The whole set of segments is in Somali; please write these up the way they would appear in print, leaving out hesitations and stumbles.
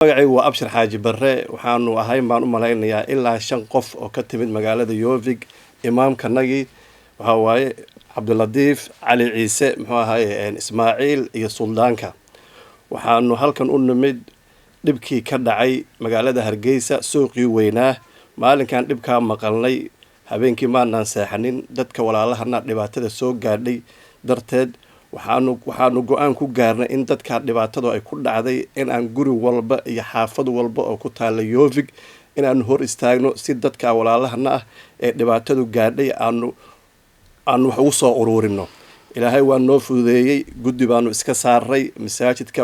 magacay waa Abshir Xaaji Barre waxaanu ahayn baan u malaynayaa ilaa 5 qof oo ka timid magaalada Yovig imaamkanagi waxa waaye Cabduladiif Cali Ciise muxuu ahaay Ismaaciil iyo Suldaanka waxaanu halkan u nimid dhibkii ka dhacay magaalada Hargeysa suuqii weynaa maalinkan dhibka maqalnay habeenkii maanaan seexanin dadka walaalahana dhibaatada soo gaadhay darteed waxaanu go'aan ku gaarnay in dadka dhibaatada ay ku dhacday in aan guri walba iyo xaafad walba oo ku taala Yovig in aan hor istaagno si dadka walaalahana ah ee dhibaatadu gaadhay aan wax ugu soo ururino ilaahay waa noo fududeeyay guddi baanu iska saaray masaajidka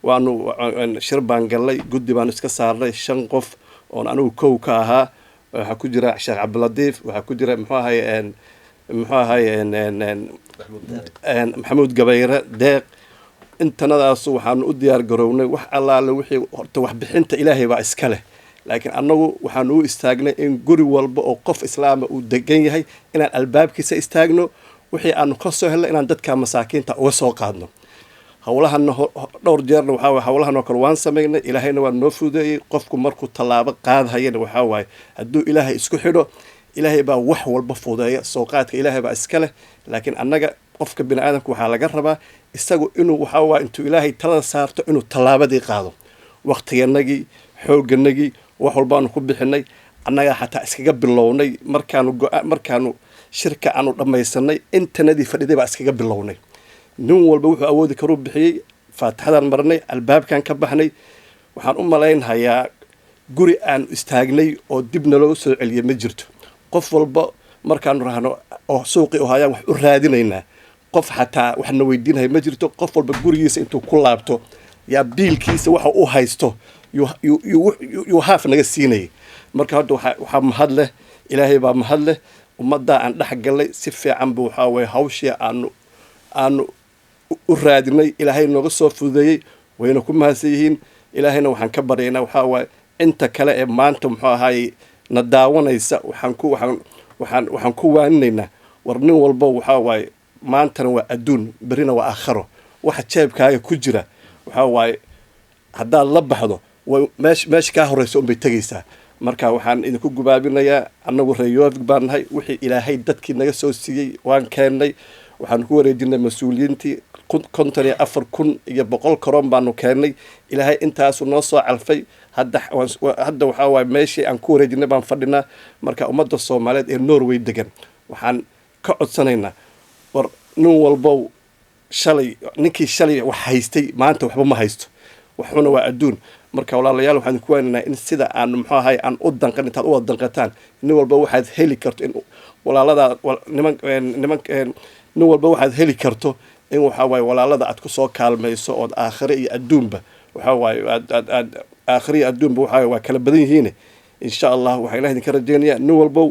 waanu shirbaan galay guddi baanu iska saaray 5 qof oo anigu koow ka ahaa waxa ku jira Sheekh Cabduladiif waxa ku jira muxuu ahaay Maxamuud Gabayre deeq intanadaas waxaan u diyaar garownay wax allaale wixii horta wax bixinta Ilaahay baa iska leh laakiin annagu waxaan u istaagnay in guri walba oo qof islaam uu degan yahay inaan albaabkiisa istaagno wixii aan ka soo helay inaan dadka masaakiinta uga soo qaadno hawlahan dhowr jeerna waxa hawlahan oo kale waan sameeynay Ilaahayna waa noo fududeeyay qofku markuu talaabo qaadayna waxa waaye hadduu Ilaahay isku xidho Ilaahay baa wax walba fududeeya soo qaadka Ilaahay baa iska leh laakiin annaga qofka bini'aadamku waxa laga rabaa isagu inuu waxa waa intuu Ilaahay talada saarto inuu talaabadii qaado waqtiganagi xoogganagi wax walba aan ku bixinay annaga xataa iskaga bilownay markaanu shirka aanu dhamaysanay intanadii fadhiday baa iskaga bilownay nin walba wuxuu awoodi karo bixiyay faataxadan marnay albaabkan ka baxnay waxaan u malaynayaa guri aan istaagnay oo dibna loo soo celiyay ma jirto qof walba markaan raahno oo suuqi oo hayaan wax u raadinaynaa qof xataa waxna weydiinay ma jirto qof walba gurigiisa intuu ku laabto yaa biilkiisa waxa uu haysto yu haaf naga siinay marka hadda waxa mahad leh Ilaahay baa mahad leh ummadda aan dhax galay si fiican buu waxa way hawshii aanu u raadinay Ilaahay nooga soo fududeeyay wayna ku mahadsan Ilaahayna waxaan ka baryaynaa waxa way inta kale ee maanta muxuu ahaay na daawanaysa waxaan ku waaninaynaa war nin walba waxa way maantana waa adduun berina waa aakhiro waxa jeebkaaga ku jira waxa way haddaad la baxdo meesha ka horeyso bay tagaysaa marka waxaan idinku gubaabinayaa annagu reer Yovig baan nahay wixii Ilaahay dadkii naga soo siiyay waan keenay waxaan ku wareejinay mas'uuliyiintii 54,000 iyo 100 karoon baanu keenay Ilaahay intaas noo soo calfay hadda waxa way meeshii aan ku wareejinay baan fadhinaa marka ummadda Soomaaliyeed ee Norway degan waxaan ka codsanaynaa war nin walba ninkii shalay wax haystay maanta waxba ma haysto waxuna waa adduun marka walaalayaal waxaan ku weenaynaa in sida aan muxuu ahaay aan u danqan intaad u danqataan nin walba waxaad heli karto in walaalada nin walba waxaad heli karto in waxa way walaalada aad ku soo kaalmayso oo aakhire iyo adduunba waxa way aad aakhire iyo adduunba waxa waa kala badan yihiin insha Allah waxa Ilaahay idinka rajaynayaa nin walba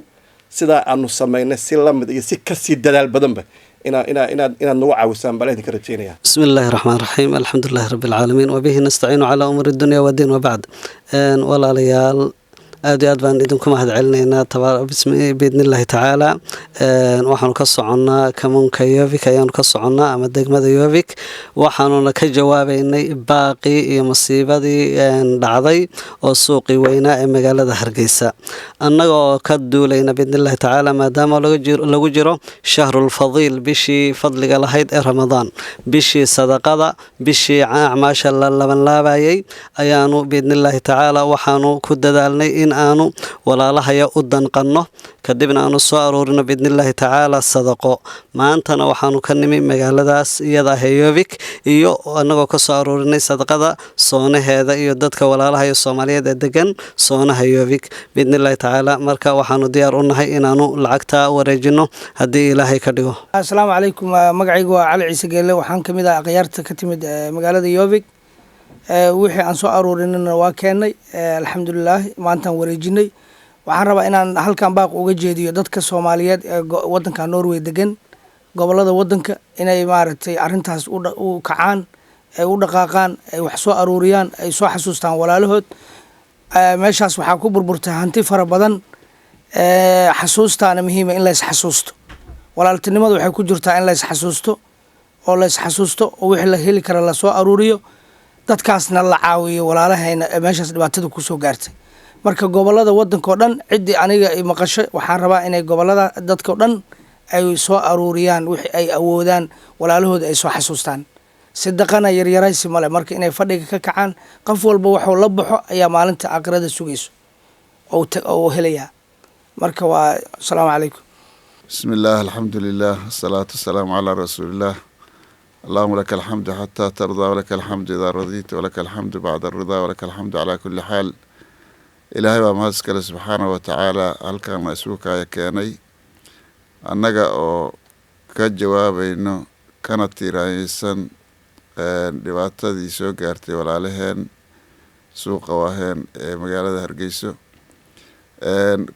sida aanu sameeynay si la mid iyo si ka sii dadaal badanba inaad nagu caawisaan baa idinka rajaynayaa bismillaahir rahmaanir rahiim alxamdulillaahi rabbil caalamiin wa bihi nastaciinu calaa umuuri dunya wa diin wa bacd walaalayaal aad iyo aad baan idinku mahad celinaynaa biidnillaahi tacaala waxaanu ka soconnaa kamunka Yovig ayaanu ka soconnaa ama degmada Yovig waxaanuna ka jawaabaynay baaqii iyo masiibadii dhacday oo suuqii weynaa ee magaalada Hargeysa annaga oo ka duulayna biidnillaahi tacaala maadaama lagu jiro shahrul fadiil bishii fadliga lahayd ee Ramadaan bishii sadaqada bishii acmaasha la laban laabayay ayaanu biidnillaahi tacaala waxaanu ku dadaalnay in aanu walaalahaya u danqanno kadibna aanu soo aroorino biidnillaahi tacaala sadaqo maantana waxaanu ka nimi magaaladaas iyada ah Yovig iyo annagoo ka soo aroorinay sadaqada soonaheeda iyo dadka walaalahaya Soomaaliyeed ee degan soonaha Yovig biidnillaahi tacaala marka waxaanu diyaar u nahay inaanu lacagta wareejino haddii Ilaahay ka dhigo assalaamu calaykum magacaygu waa Cali Ciise Geelle waxaan ka mid ah aqyaarta ka timid magaalada Yovig wixii aan soo aroorinayna waa keenay alxamdulillaah maantaan wareejinay waxaan rabaa inaan halkan baaq uga jeediyo dadka Soomaaliyeed ee wadanka Norway degan gobolada wadanka inay maaragtay arintaas u kacaan ay u dhaqaaqaan ay wax soo arooriyaan ay soo xasuustaan walaalahood meeshaas waxaa ku burburtay hanti fara badan xasuustaana muhiim in la is xasuusto walaaltinimadu waxay ku jirtaa in la is xasuusto oo wixii la heli kara la soo arooriyo dadkaasna la caawiyo walaalahayna meeshaas dhibaatada kusoo gaartay marka gobolada wadankoo dhan ciddii aniga ay maqasho waxaan rabaa inay gobolada dadkao dhan ay soo aruuriyaan wixii ay awoodaan walaalahooda ay soo xasuustaan sadaqana yaryaraysi male marka inay fadhiga ka kacaan qof walba waxuu la baxo ayaa maalinta aakhirada sugayso oo helayaa marka waa assalaamu calaykum بسم الله الحمد لله الصلاة والسلام على رسول الله اللهم لك الحمد حتى ترضى ولك الحمد إذا رضيت ولك الحمد بعد الرضا ولك الحمد على كل حال إلهي ومهزكال سبحانه وتعالى هل كان مسوكا يكياني أنك كجواب إنه كانت تيرانيسان dhibaatadii soo gaartay walaalaheen suuqa waaheen ee magaalada Hargeysa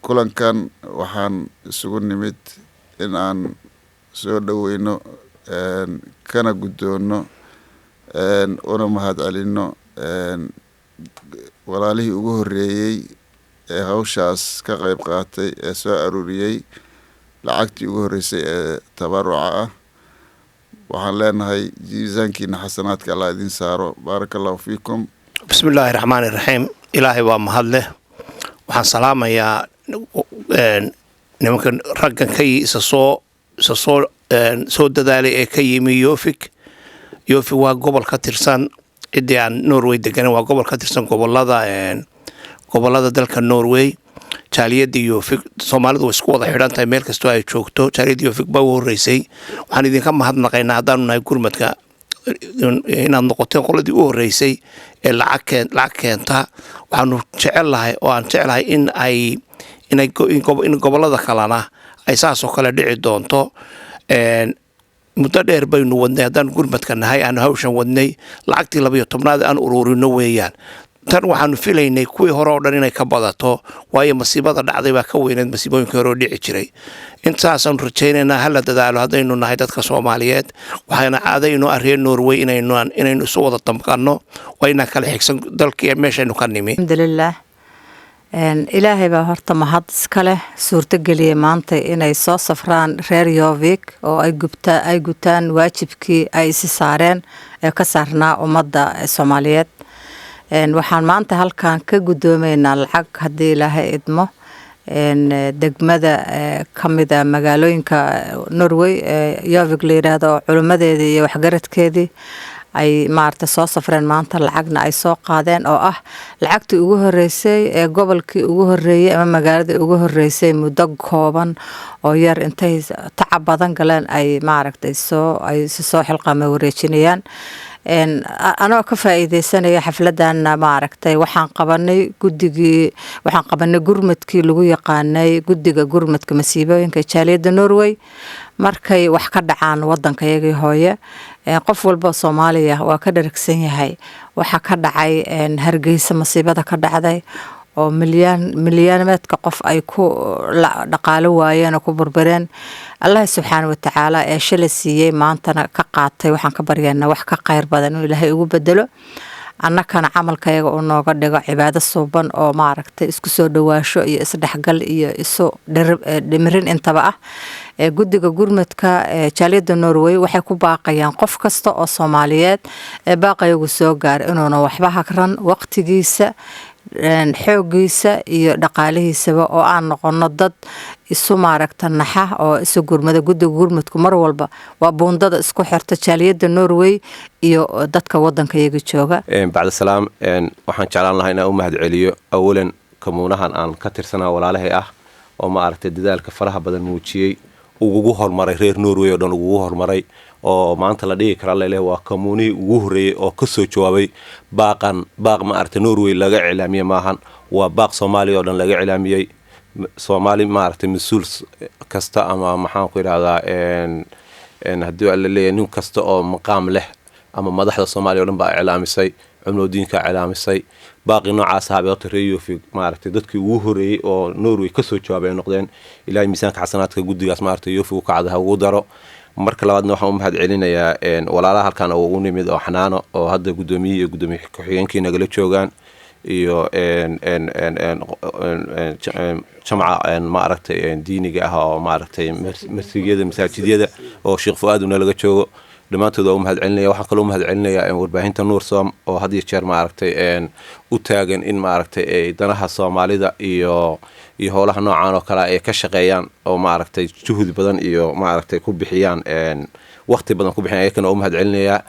kulankan waxaan isugu nimid in aan soo dhaweyno kana gudoono una mahadcelino walaalihii ugu horeeyay ee hawshaas ka qayb qaatay ee soo aruuriyay lacagtii ugu horeysay ee tabaruca ah waxaan leenahay jiisaankiina xasanaadka Allah idin saaro barakallahu fiikum bismillahir rahmaanir rahiim ilaahay waa mahadle waxaan salaamayaa nimankan raggan ka soo dadaalay ee ka yimi Yofik waa gobol ka tirsan cidii aan Norway degan waa gobol ka tirsan gobolada dalka Norway jaaliyadii Yofik Soomaalidu way isku wada xidhan tahay meel kasta ay joogto jaaliyadii Yofik baa horeysay waxaan idinka mahadnaqaynaa hadaan nahay gurmadka inaad noqoteen qoladii u horeysay ee lacag keenta waxaanu jecelahay in gobolada kalena ay saas oo kale dhici doonto muddo dheer baynu wadnay hadaan gurmadka nahay aan hawshan wadnay lacagtii 12aad aan ururino weeyaan tan waxaanu filaynay kuwii hore oo dhan inay ka badato waayo masiibada dhacday baa ka weynayd masiibooyinkii hore oo dhici jiray intaasaan rajaynaynaa hala dadaalo haddaynu nahay dadka Soomaaliyeed waxayna caadayno arrin Norway inaynu soo wada damqano wayna kala xigsan dalkii meeshaynu ka nimi alxamdulillah ilaahay baa horta mahad iska leh suurto geliyay maanta inay soo safraan reer Yofik oo ay gutaan waajibkii ay si saareen ee ka saarnaa ummadda Soomaaliyeed waxaan maanta halkan ka gudoomeynaa lacag haddii ilaahay idmo degmada kamida magaalooyinka Norway Yofik la yiraahdo culimadeedii iyo waxgaradkeedii ay maarta soo safreen maanta lacagna ay soo qaadeen oo ah lacagtii ugu horeysay ee gobolkii ugu horeeyay ama magaaladii ugu horeysay muddo kooban oo yar intay tacab badan galeen ay maaragtay soo xilqaamay wareejinayaan anoo ka faa'iideysanaya xafladan maaragtay waxaan qabanay gurmadkii lagu yaqaanay guddiga gurmadka masiibooyinka jaaliyadda Norway markay wax ka dhacaan wadankayaga hooye qof walba Soomaaliya waa ka dharagsan yahay waxa ka dhacay Hargeysa masiibada ka dhacday oo milyaanaadka qof ay ku dhaqaalo waayeen oo ku burbureen Allah subhanahu wa ta'ala ee shalay siiyay maantana ka qaatay waxaan ka baryaynaa wax ka qayr badan inuu Ilaahay ugu bedelo annakana camalkayaga uu nooga dhigo cibaado suuban oo maaragtay isku soo dhawaasho iyo isdhexgal iyo isu dhimirin intaba ah guddiga gurmadka jaaliyadda Norway waxay ku baaqayaan qof kasta oo Soomaaliyeed baaqayagu soo gaar inuuna waxba hakran waqtigiisa xoogiisa iyo dhaqaalihiisaba oo aan noqono dad isu maaragta naxa oo isu gurmada guddiga gurmadku mar walba waa buundada isku xirta jaaliyadda Norway iyo dadka wadankayaga jooga bacda salaam waxaan jeclaan lahaa inaan u mahadceliyo awalan kamuunahan aan ka tirsanaa walaalahay ah oo maaragtay dadaalka faraha badan muujiyay ugu hormaray reer Norway oo dhan ugu hormaray oo maanta la dhigi kara leeyahay waa kamuunii ugu horeeyay oo ka soo jawaabay baaq maaragtay Norway laga cilaamiyay maahan waa baaq Soomaaliya oo dhan laga cilaamiyay Soomaali maaragtay mas'uul kasta ama maxaan ku yiraahdaa haddii la leeyahay nin kasta oo maqaam leh ama madaxda Soomaaliya oo dhan baa cilaamisay cumlooyinka cilaamisay baaqi noocaas ah beerta reer Yofik maaragtay dadkii ugu horeeyay oo Norway ka soo jawaabay noqdeen ilaahay miisaanka xasanaadka guddigaas maaragtay Yofik ka cadaha ugu daro marka labaadna waxaan u mahadcelinayaa walaalaha halkan oo ugu nimid oo xanaano oo hadda gudoomiye ku-xigeenkii nagala joogaan iyo jamca maaragtay diiniga ah oo maaragtay masjidiyada oo Sheekh Fuaad nalaga joogo dhammaantood waa u mahadcelinaya. waxaan kaloo u mahadcelinayaa warbaahinta Nuursom oo had iyo jeer maaragtay u taagan in maaragtay danaha Soomaalida iyo howlaha noocan oo kale ay ka shaqeeyaan oo maaragtay juhud badan iyo maaragtay ku bixiyaan waqti badan ku bixiyaan. ayagana u mahadcelinayaa.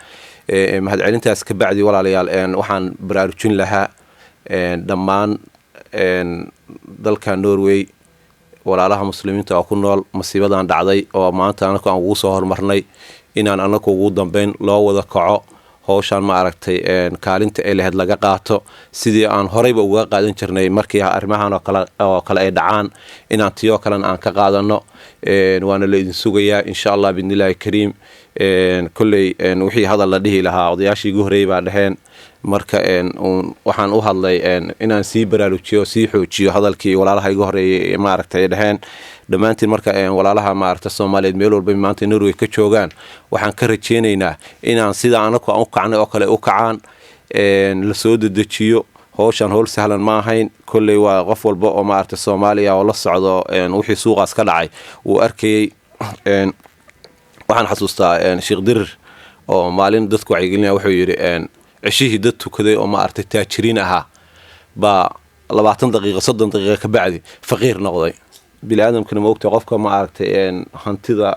mahadcelintaas ka bacdi walaalayaal waxaan baraarujin lahaa dhammaan dalka Norway walaalaha muslimiinta oo ku nool masiibadan dhacday oo maanta anagu aan ugu soo hormarnay inaan anagu ugu dambeyn loo wada kaco hawshan maaragtay kaalinta ay lahayd laga qaato sidii aan horeyba uga qaadan jirnay markii arrimahan oo kale ay dhacaan inaan tiyo kale aan ka qaadano. waana la idin sugayaa insha Allah bidnillaahi kariim. kulley wixii hadal la dhihi lahaa odayaashii ugu horeeyay baa dhaheen marka waxaan u hadlay inaan sii baraarujiyo sii xoojiyo hadalkii walaalaha iga horeeyay maaragtay dhaheen dhammaantiin marka walaalaha maaragtay Soomaaliyeed meel walba maanta Norway ka joogaan waxaan ka rajeynaynaa inaan sida anagu aan u kacnay oo kale u kacaan la soo dedejiyo. hawshan hawl sahlan ma ahayn. kulley waa qof walba oo maaragtay Soomaaliya oo la socdo wixii suuqaas ka dhacay uu arkayay. waxaan xasuustaa Sheekh Dirir oo maalin dadku wacyigelinaya wuxuu yiri cishihii dad tukaday oo maaragtay taajiriin ahaa baa 20 daqiiqo 30 daqiiqo ka bacdi faqiir noqday. bini aadamkana ma ogta qofka maaragtay hantida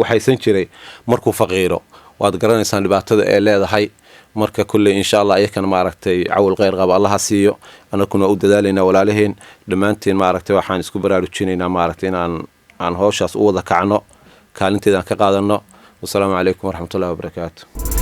waxaysan jiray markuu faqiiro waad garanaysaan dhibaatada ay leedahay. marka kulley insha Allah ayakana maaragtay cawl qeyr qaba Allah siiyo. anaguna u dadaalayna walaalaheen dhammaanteen maaragtay waxaan isku baraarujinaynaa maaragtay inaan hawshaas u wada kacno kaalinteedaan ka qaadano. wassalaamu calaykum waraxmatullaahi wabarakaatuh.